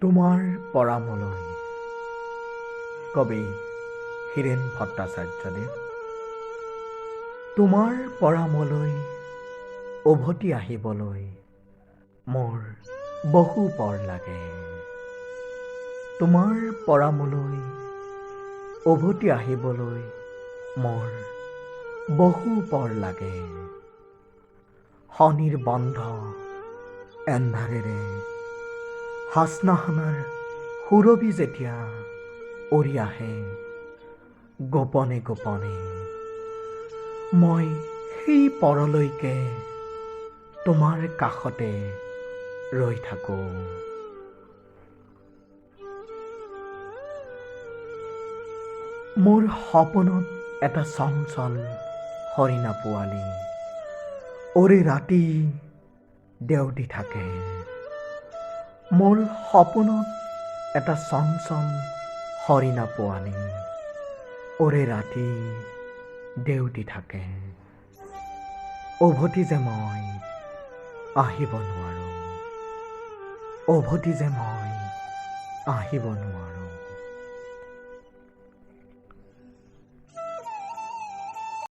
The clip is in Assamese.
তোমাৰ পৰা moloi কবি হিৰেন ভট্টাচাৰ্যদেৱ। তোমাৰ পৰা moloi উভতি আহিবলৈ মোৰ বহু পৰ লাগে। তোমাৰ পৰা moloi উভতি আহিবলৈ মোৰ বহু পৰ লাগে। শনিৰ বন্ধ এন্ধাৰেৰে হাচনাহানাৰ সুৰভি যেতিয়া উৰি আহে গোপনে গোপনে, মই সেই পৰলৈকে তোমাৰ কাষতে ৰৈ থাকোঁ। মোৰ সপোনত এটা চঞ্চল হৰিণা পোৱালি উৰি ৰাতি দেউতি থাকে। মোৰ সপোনত এটা চঞ্চল হৰিণা পোৱালি উৰি ৰাতি দেউতি থাকে। উভতি যে মই আহিব নোৱাৰোঁ, উভতি যে মই আহিব নোৱাৰোঁ।